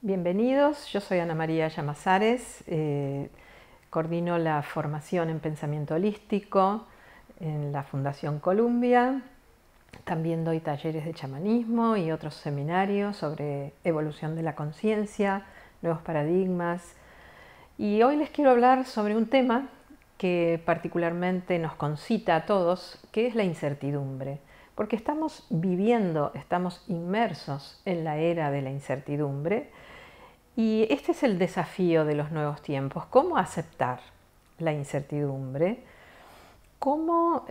Bienvenidos, yo soy Ana María Llamazares, coordino la formación en pensamiento holístico en la Fundación Columbia, también doy talleres de chamanismo y otros seminarios sobre evolución de la conciencia, nuevos paradigmas, y hoy les quiero hablar sobre un tema que particularmente nos concita a todos, que es la incertidumbre, porque estamos viviendo, estamos inmersos en la era de la incertidumbre. Y este es el desafío de los nuevos tiempos, cómo aceptar la incertidumbre, cómo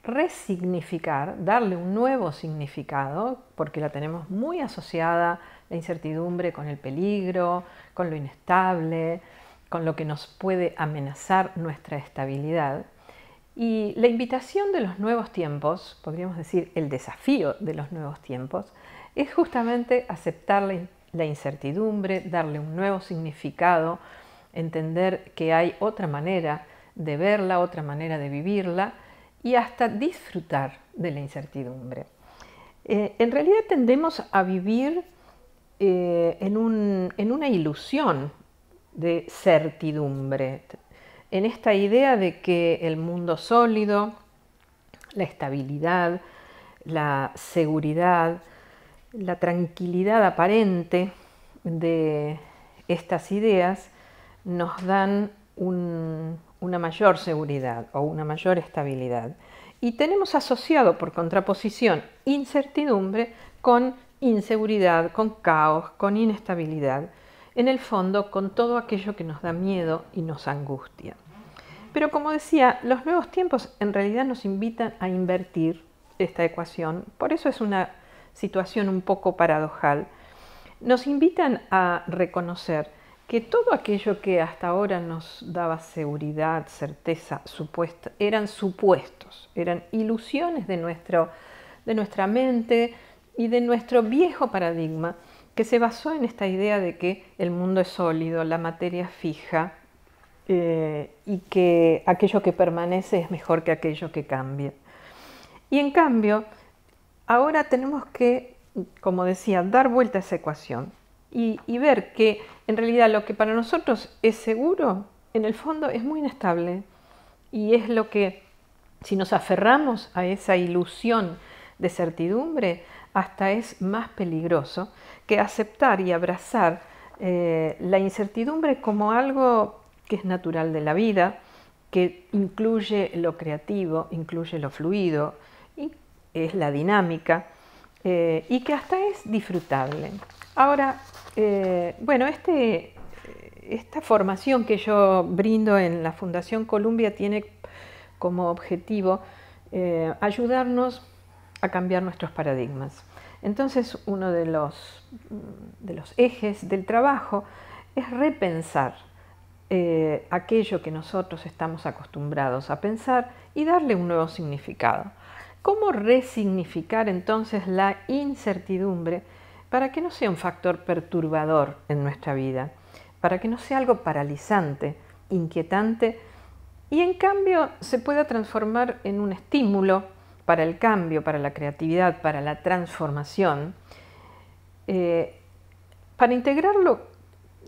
resignificar, darle un nuevo significado, porque la tenemos muy asociada, la incertidumbre, con el peligro, con lo inestable, con lo que nos puede amenazar nuestra estabilidad. Y la invitación de los nuevos tiempos, podríamos decir el desafío de los nuevos tiempos, es justamente aceptar la incertidumbre, darle un nuevo significado, entender que hay otra manera de verla, otra manera de vivirla y hasta disfrutar de la incertidumbre. En realidad tendemos a vivir en una ilusión de certidumbre, en esta idea de que el mundo sólido, la estabilidad, la seguridad, la tranquilidad aparente de estas ideas nos dan una mayor seguridad o una mayor estabilidad. Y tenemos asociado por contraposición incertidumbre con inseguridad, con caos, con inestabilidad, en el fondo con todo aquello que nos da miedo y nos angustia. Pero como decía, los nuevos tiempos en realidad nos invitan a invertir esta ecuación, por eso es una situación un poco paradojal. Nos invitan a reconocer que todo aquello que hasta ahora nos daba seguridad, certeza, eran supuestos, eran ilusiones de nuestra mente y de nuestro viejo paradigma que se basó en esta idea de que el mundo es sólido, la materia es fija y que aquello que permanece es mejor que aquello que cambia. Y en cambio, ahora tenemos que, como decía, dar vuelta a esa ecuación y ver que en realidad lo que para nosotros es seguro, en el fondo es muy inestable y es lo que, si nos aferramos a esa ilusión de certidumbre, hasta es más peligroso que aceptar y abrazar la incertidumbre como algo que es natural de la vida, que incluye lo creativo, incluye lo fluido, y es la dinámica, y que hasta es disfrutable. Ahora, bueno, esta formación que yo brindo en la Fundación Columbia tiene como objetivo ayudarnos a cambiar nuestros paradigmas. Entonces, uno de los ejes del trabajo es repensar aquello que nosotros estamos acostumbrados a pensar y darle un nuevo significado. ¿Cómo resignificar entonces la incertidumbre para que no sea un factor perturbador en nuestra vida, para que no sea algo paralizante, inquietante y en cambio se pueda transformar en un estímulo para el cambio, para la creatividad, para la transformación, para integrarlo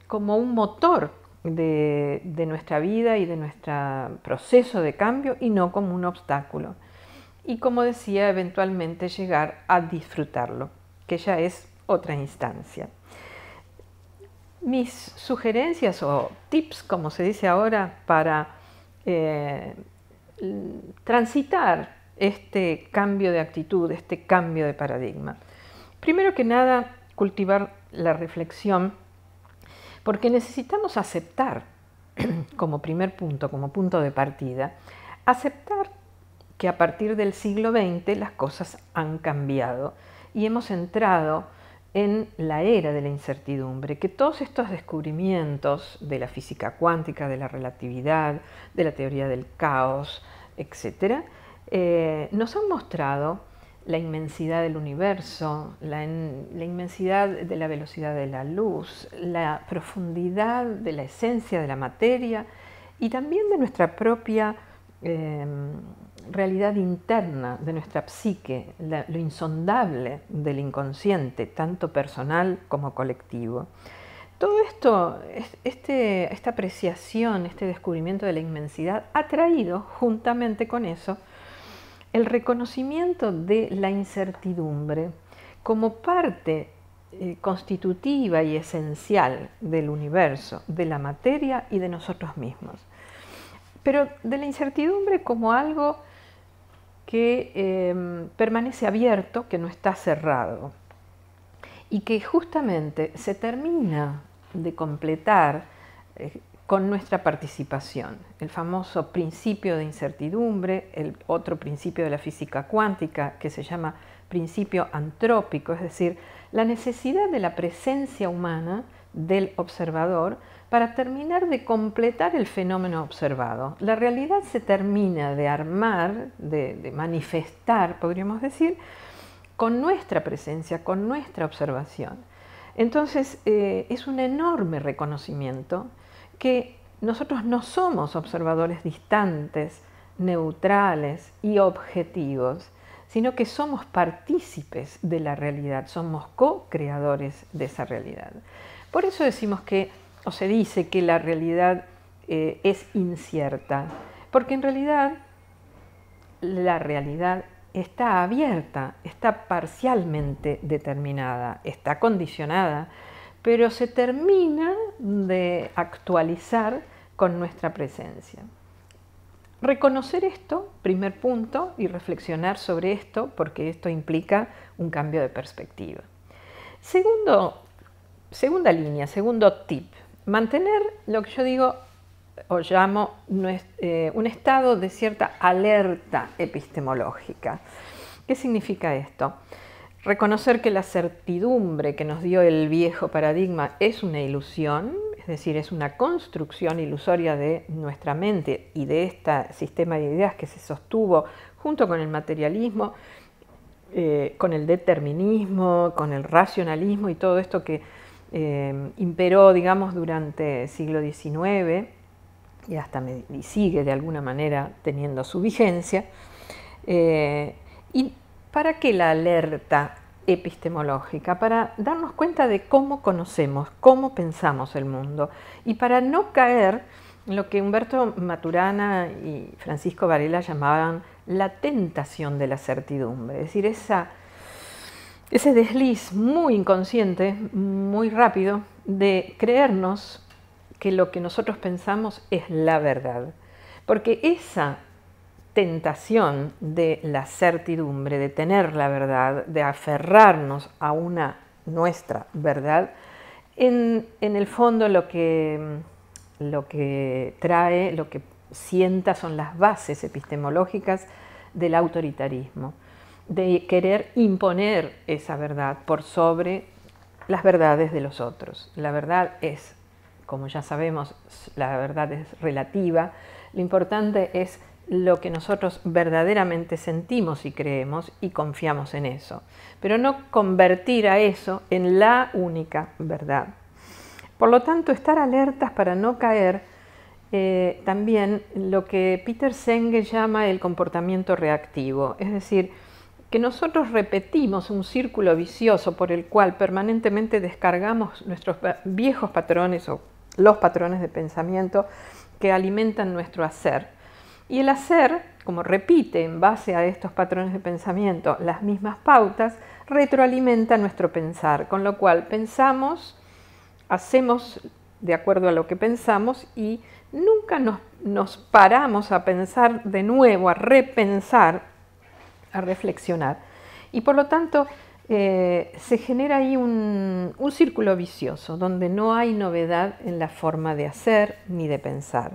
como un motor de nuestra vida y de nuestro proceso de cambio y no como un obstáculo? Y como decía, eventualmente llegar a disfrutarlo, que ya es otra instancia. Mis sugerencias o tips, como se dice ahora, para transitar este cambio de actitud, este cambio de paradigma. Primero que nada, cultivar la reflexión, porque necesitamos aceptar como primer punto, como punto de partida, aceptar que a partir del siglo XX las cosas han cambiado y hemos entrado en la era de la incertidumbre, que todos estos descubrimientos de la física cuántica, de la relatividad, de la teoría del caos, etc., nos han mostrado la inmensidad del universo, la inmensidad de la velocidad de la luz, la profundidad de la esencia de la materia y también de nuestra propia realidad interna de nuestra psique, lo insondable del inconsciente, tanto personal como colectivo. Todo esto, esta apreciación, este descubrimiento de la inmensidad ha traído juntamente con eso el reconocimiento de la incertidumbre como parte constitutiva y esencial del universo, de la materia y de nosotros mismos. Pero de la incertidumbre como algo que permanece abierto, que no está cerrado y que justamente se termina de completar con nuestra participación. El famoso principio de incertidumbre, el otro principio de la física cuántica que se llama principio antrópico, es decir, la necesidad de la presencia humana del observador para terminar de completar el fenómeno observado. La realidad se termina de armar, de manifestar, podríamos decir, con nuestra presencia, con nuestra observación. Entonces, es un enorme reconocimiento que nosotros no somos observadores distantes, neutrales y objetivos, sino que somos partícipes de la realidad, somos co-creadores de esa realidad. Por eso decimos que, o se dice que la realidad es incierta, porque en realidad la realidad está abierta, está parcialmente determinada, está condicionada, pero se termina de actualizar con nuestra presencia. Reconocer esto, primer punto, y reflexionar sobre esto, porque esto implica un cambio de perspectiva. Segunda línea, segundo tip, mantener lo que yo digo o llamo un estado de cierta alerta epistemológica. ¿Qué significa esto? Reconocer que la certidumbre que nos dio el viejo paradigma es una ilusión, es decir, es una construcción ilusoria de nuestra mente y de este sistema de ideas que se sostuvo junto con el materialismo, con el determinismo, con el racionalismo y todo esto que imperó, digamos, durante el siglo XIX y sigue de alguna manera teniendo su vigencia. ¿Y para qué la alerta epistemológica? Para darnos cuenta de cómo conocemos, cómo pensamos el mundo y para no caer en lo que Humberto Maturana y Francisco Varela llamaban la tentación de la certidumbre, es decir, ese desliz muy inconsciente, muy rápido, de creernos que lo que nosotros pensamos es la verdad. Porque esa tentación de la certidumbre, de tener la verdad, de aferrarnos a nuestra verdad, en el fondo lo que trae, lo que sienta son las bases epistemológicas del autoritarismo, de querer imponer esa verdad por sobre las verdades de los otros. La verdad es, como ya sabemos, la verdad es relativa. Lo importante es lo que nosotros verdaderamente sentimos y creemos y confiamos en eso, pero no convertir a eso en la única verdad. Por lo tanto, estar alertas para no caer también lo que Peter Senge llama el comportamiento reactivo, es decir, que nosotros repetimos un círculo vicioso por el cual permanentemente descargamos nuestros viejos patrones o los patrones de pensamiento que alimentan nuestro hacer. Y el hacer, como repite en base a estos patrones de pensamiento las mismas pautas, retroalimenta nuestro pensar, con lo cual pensamos, hacemos de acuerdo a lo que pensamos y nunca nos paramos a pensar de nuevo, a repensar, a reflexionar. Y por lo tanto se genera ahí un círculo vicioso donde no hay novedad en la forma de hacer ni de pensar.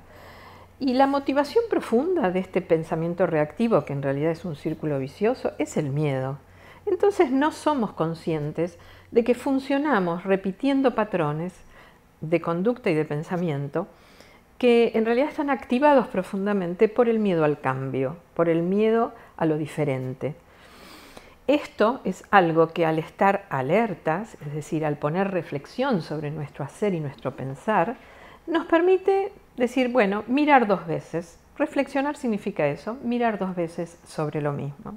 Y la motivación profunda de este pensamiento reactivo, que en realidad es un círculo vicioso, es el miedo. Entonces no somos conscientes de que funcionamos repitiendo patrones de conducta y de pensamiento que en realidad están activados profundamente por el miedo al cambio, por el miedo a lo diferente. Esto es algo que al estar alertas, es decir, al poner reflexión sobre nuestro hacer y nuestro pensar, nos permite decir, bueno, mirar dos veces Reflexionar significa eso, mirar dos veces sobre lo mismo.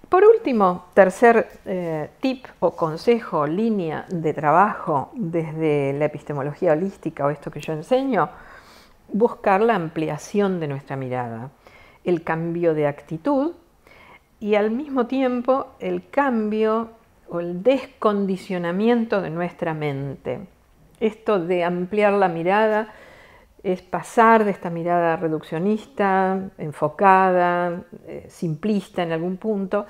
Por último, tercer tip o consejo, línea de trabajo desde la epistemología holística o esto que yo enseño, buscar la ampliación de nuestra mirada, el cambio de actitud y al mismo tiempo el cambio o el descondicionamiento de nuestra mente. Esto de ampliar la mirada es pasar de esta mirada reduccionista, enfocada, simplista en algún punto,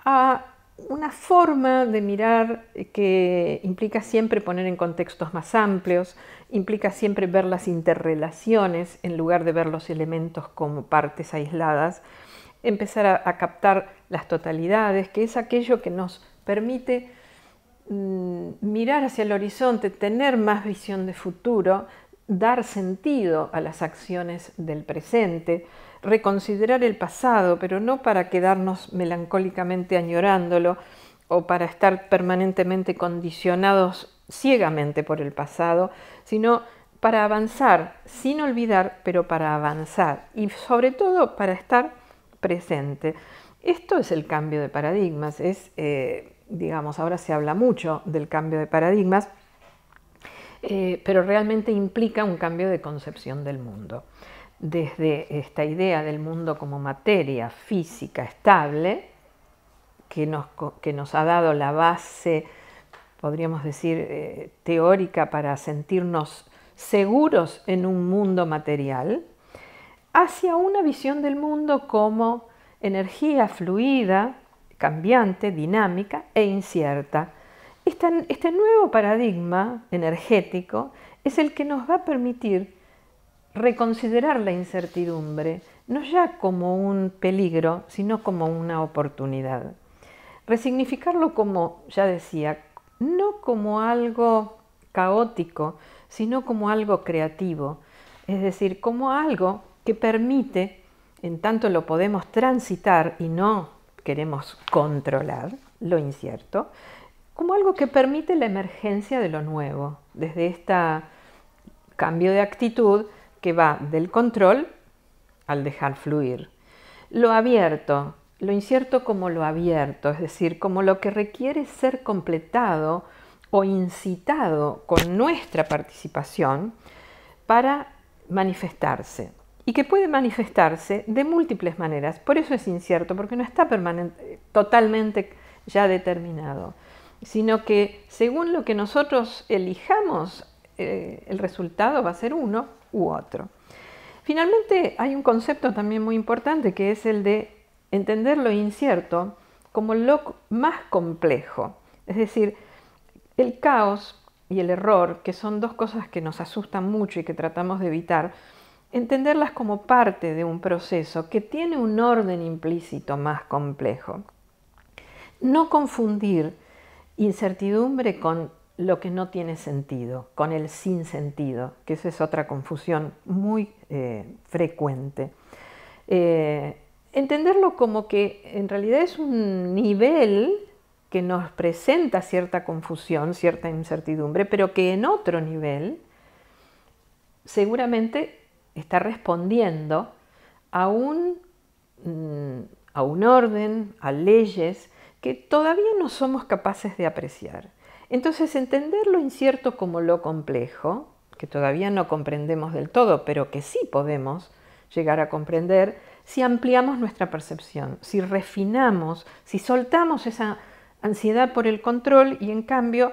a una forma de mirar que implica siempre poner en contextos más amplios, implica siempre ver las interrelaciones en lugar de ver los elementos como partes aisladas, empezar a captar las totalidades, que es aquello que nos permite mirar hacia el horizonte, tener más visión de futuro, dar sentido a las acciones del presente, reconsiderar el pasado, pero no para quedarnos melancólicamente añorándolo o para estar permanentemente condicionados ciegamente por el pasado, sino para avanzar, sin olvidar, pero para avanzar y sobre todo para estar presente. Esto es el cambio de paradigmas, digamos, ahora se habla mucho del cambio de paradigmas, pero realmente implica un cambio de concepción del mundo. Desde esta idea del mundo como materia física estable, que nos ha dado la base, podríamos decir, teórica para sentirnos seguros en un mundo material, hacia una visión del mundo como energía fluida, cambiante, dinámica e incierta. Este nuevo paradigma energético es el que nos va a permitir reconsiderar la incertidumbre, no ya como un peligro, sino como una oportunidad. Resignificarlo como, ya decía, no como algo caótico, sino como algo creativo, es decir, como algo que permite, en tanto lo podemos transitar y no queremos controlar lo incierto, como algo que permite la emergencia de lo nuevo, desde este cambio de actitud que va del control al dejar fluir. Lo abierto, lo incierto como lo abierto, es decir, como lo que requiere ser completado o incitado con nuestra participación para manifestarse. Y que puede manifestarse de múltiples maneras, por eso es incierto, porque no está totalmente ya determinado, sino que según lo que nosotros elijamos, el resultado va a ser uno u otro. Finalmente hay un concepto también muy importante que es el de entender lo incierto como lo más complejo, es decir, el caos y el error, que son dos cosas que nos asustan mucho y que tratamos de evitar, entenderlas como parte de un proceso que tiene un orden implícito más complejo. No confundir incertidumbre con lo que no tiene sentido, con el sinsentido, que esa es otra confusión muy frecuente. Entenderlo como que en realidad es un nivel que nos presenta cierta confusión, cierta incertidumbre, pero que en otro nivel seguramente está respondiendo a un orden, a leyes que todavía no somos capaces de apreciar. Entonces, entender lo incierto como lo complejo, que todavía no comprendemos del todo, pero que sí podemos llegar a comprender si ampliamos nuestra percepción, si refinamos, si soltamos esa ansiedad por el control y en cambio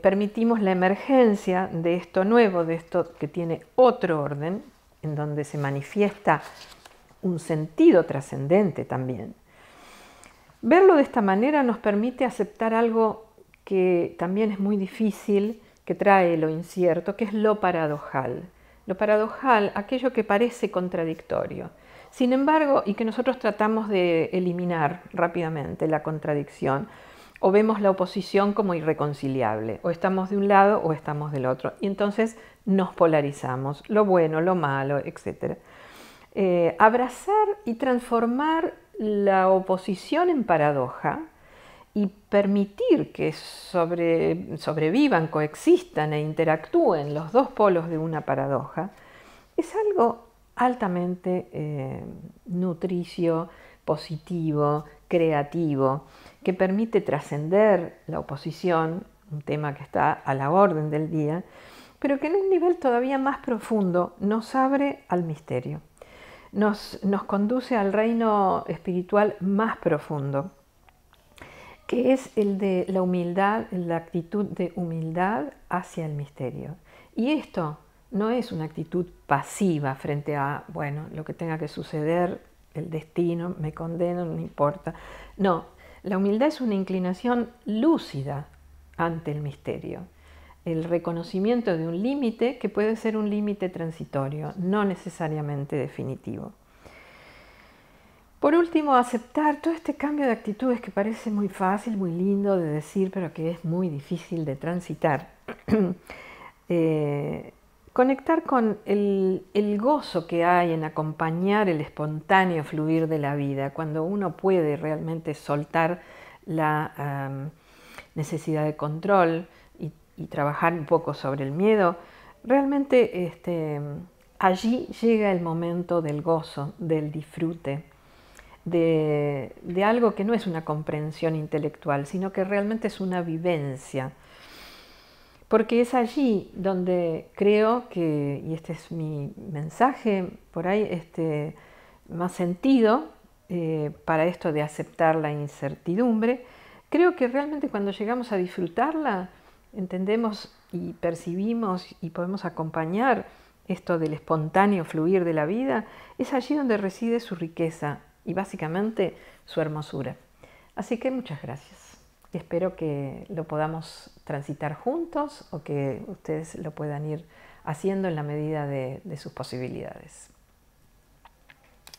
permitimos la emergencia de esto nuevo, de esto que tiene otro orden, en donde se manifiesta un sentido trascendente también. Verlo de esta manera nos permite aceptar algo que también es muy difícil, que trae lo incierto, que es lo paradojal. Lo paradojal, aquello que parece contradictorio. Sin embargo, y que nosotros tratamos de eliminar rápidamente la contradicción, o vemos la oposición como irreconciliable, o estamos de un lado o estamos del otro, y entonces nos polarizamos, lo bueno, lo malo, etc. Abrazar y transformar la oposición en paradoja y permitir que sobrevivan, coexistan e interactúen los dos polos de una paradoja, es algo altamente nutricio, positivo, creativo, que permite trascender la oposición, un tema que está a la orden del día, pero que en un nivel todavía más profundo nos abre al misterio, nos conduce al reino espiritual más profundo, que es el de la humildad, la actitud de humildad hacia el misterio. Y esto no es una actitud pasiva frente a, bueno, lo que tenga que suceder, el destino, me condeno, no importa. No, la humildad es una inclinación lúcida ante el misterio, el reconocimiento de un límite que puede ser un límite transitorio, no necesariamente definitivo. Por último, aceptar todo este cambio de actitudes que parece muy fácil, muy lindo de decir, pero que es muy difícil de transitar. Conectar con el gozo que hay en acompañar el espontáneo fluir de la vida, cuando uno puede realmente soltar la necesidad de control y trabajar un poco sobre el miedo, realmente allí llega el momento del gozo, del disfrute, de algo que no es una comprensión intelectual, sino que realmente es una vivencia. Porque es allí donde creo que, y este es mi mensaje por ahí, más sentido para esto de aceptar la incertidumbre, creo que realmente cuando llegamos a disfrutarla, entendemos y percibimos y podemos acompañar esto del espontáneo fluir de la vida, es allí donde reside su riqueza y básicamente su hermosura. Así que muchas gracias. Espero que lo podamos transitar juntos o que ustedes lo puedan ir haciendo en la medida de sus posibilidades.